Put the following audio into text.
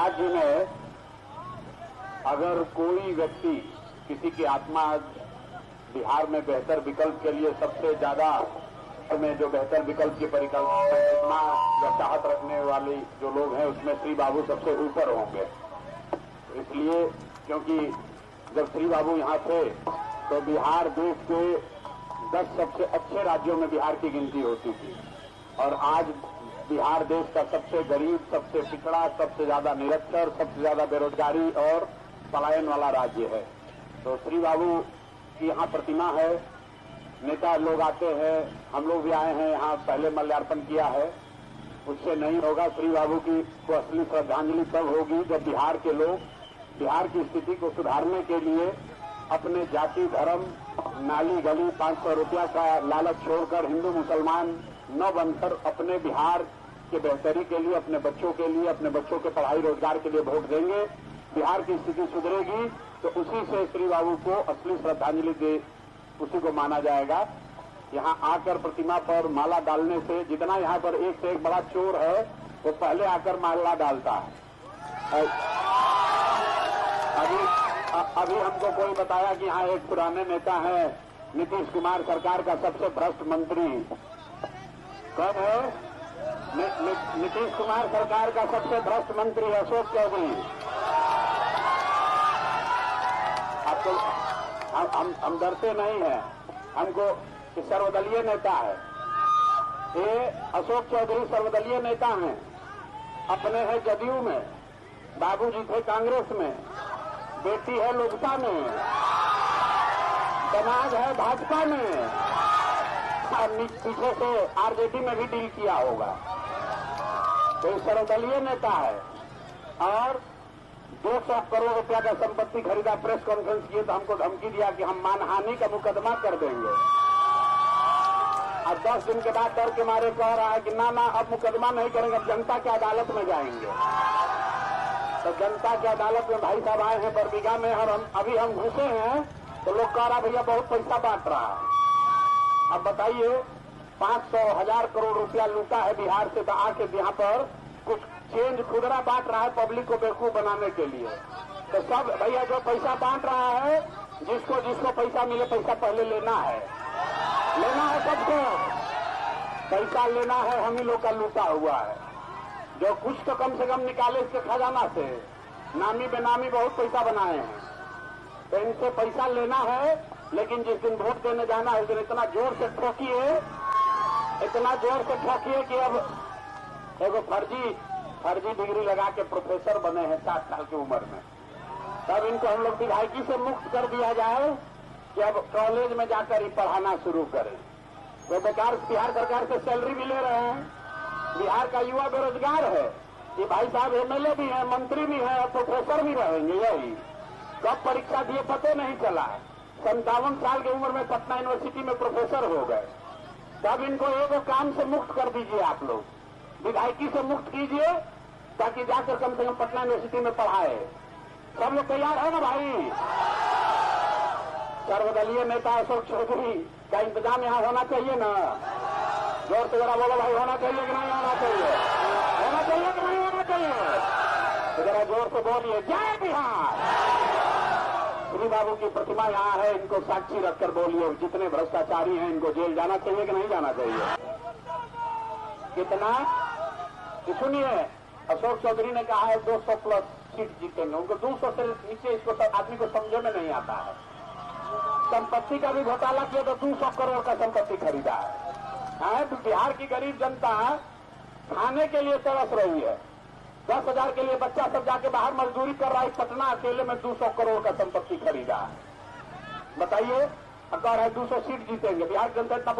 राज्य में अगर कोई व्यक्ति किसी की आत्मा बिहार में बेहतर विकल्प के लिए सबसे ज्यादा में जो बेहतर विकल्प की परिकल्पना या चाहत रखने वाले जो लोग हैं उसमें श्री बाबू सबसे ऊपर होंगे। इसलिए क्योंकि जब श्री बाबू यहाँ थे तो बिहार देश के 10 सबसे अच्छे राज्यों में बिहार की गिनती होती थी और आज बिहार देश का सबसे गरीब, सबसे पिछड़ा, सबसे ज्यादा निरक्षर, सबसे ज्यादा बेरोजगारी और पलायन वाला राज्य है। तो श्री बाबू की यहाँ प्रतिमा है, नेता लोग आते हैं, हम लोग भी आए हैं यहाँ, पहले माल्यार्पण किया है। उससे नहीं होगा। श्री बाबू की को असली श्रद्धांजलि तब होगी जब बिहार के लोग बिहार की स्थिति को सुधारने के लिए अपने जाति, धर्म, नाली गली 500 रुपया का लालच छोड़कर हिंदू मुसलमान न बनकर अपने बिहार के बेहतरी के लिए, अपने बच्चों के लिए, अपने बच्चों के पढ़ाई रोजगार के लिए वोट देंगे। बिहार की स्थिति सुधरेगी तो उसी से श्री बाबू को असली श्रद्धांजलि दे, उसी को माना जाएगा। यहाँ आकर प्रतिमा पर माला डालने से, जितना यहाँ पर एक से एक बड़ा चोर है वो पहले आकर माला डालता है। अभी हमको कोई बताया कि यहाँ एक पुराने नेता है, नीतीश कुमार सरकार का सबसे भ्रष्ट मंत्री। कौन है? नीतीश कुमार सरकार का सबसे भ्रष्ट मंत्री अशोक चौधरी। आपको हम डरते नहीं हैं, हमको सर्वदलीय नेता है ये। अशोक चौधरी सर्वदलीय नेता हैं, अपने हैं जदयू में, बाबूजी थे कांग्रेस में, बेटी है लोजपा में, समाज है भाजपा में और पीछे से आरजेडी में भी डील किया होगा। तो ये सर्वदलीय नेता है और 200 करोड़ रुपया का संपत्ति खरीदा। प्रेस कॉन्फ्रेंस किए तो हमको धमकी दिया कि हम मानहानि का मुकदमा कर देंगे। अब 10 दिन के बाद डर के मारे कह रहा है कि ना अब मुकदमा नहीं करेंगे, अब जनता की अदालत में जाएंगे। तो जनता की अदालत में भाई साहब आए हैं बरबीघा में और हम घुसे हैं तो लोग कह रहा भैया बहुत पैसा बांट रहा है। अब बताइए 500,000 करोड़ रुपया लूटा है बिहार से, तो आके यहाँ पर कुछ चेंज खुदरा बांट रहा है पब्लिक को बेवकूफ बनाने के लिए। तो सब भैया जो पैसा बांट रहा है, जिसको पैसा मिले पैसा पहले लेना है सबको पैसा लेना है। हम ही लोग का लूटा हुआ है, जो कुछ तो कम से कम निकाले इसके खजाना से। नामी बेनामी बहुत पैसा बनाए हैं, तो इनसे पैसा लेना है। लेकिन जिस दिन वोट देने जाना है उस दिन इतना जोर से ठोकिए कि अब एगो फर्जी डिग्री लगा के प्रोफेसर बने हैं 60 साल की उम्र में। तब इनको हम लोग विधायकी से मुक्त कर दिया जाए कि अब कॉलेज में जाकर ही पढ़ाना शुरू करें। तो बेकार बिहार सरकार से सैलरी भी ले रहे हैं। बिहार का युवा बेरोजगार है। ये भाई साहब एमएलए भी है, मंत्री भी है और प्रोफेसर भी रहेंगे। यही कब परीक्षा दिए पता नहीं चला। 57 साल की उम्र में पटना यूनिवर्सिटी में प्रोफेसर हो गए। तब इनको एक काम से मुक्त कर दीजिए, आप लोग विधायकी से मुक्त कीजिए ताकि जाकर कम से कम पटना यूनिवर्सिटी में पढ़ाए। सब लोग तैयार है ना भाई? सर्वदलीय नेता अशोक चौधरी का इंतजाम यहाँ होना चाहिए ना? जोर से जरा बोलो भाई, होना चाहिए कि नहीं होना चाहिए? होना चाहिए कि नहीं होना चाहिए? तो जरा जोर से बोलिए जय बिहार। श्री बाबू की प्रतिमा यहाँ है, इनको साक्षी रखकर बोलिए जितने भ्रष्टाचारी हैं इनको जेल जाना चाहिए कि नहीं जाना चाहिए? कितना? सुनिए, अशोक चौधरी ने कहा है 200 प्लस सीट जीतेंगे। उनको 200 से नीचे इसको आदमी को समझे में नहीं आता है। संपत्ति का भी घोटाला किया तो 200 करोड़ का संपत्ति खरीदा है। तो बिहार की गरीब जनता खाने के लिए तरस रही है। 10,000 के लिए बच्चा सब जाके बाहर मजदूरी कर रहा है। पटना अकेले में 200 करोड़ का संपत्ति खरीदा है। बताइए, अब कह रहा है 200 सीट जीतेंगे। बिहार जनता इतना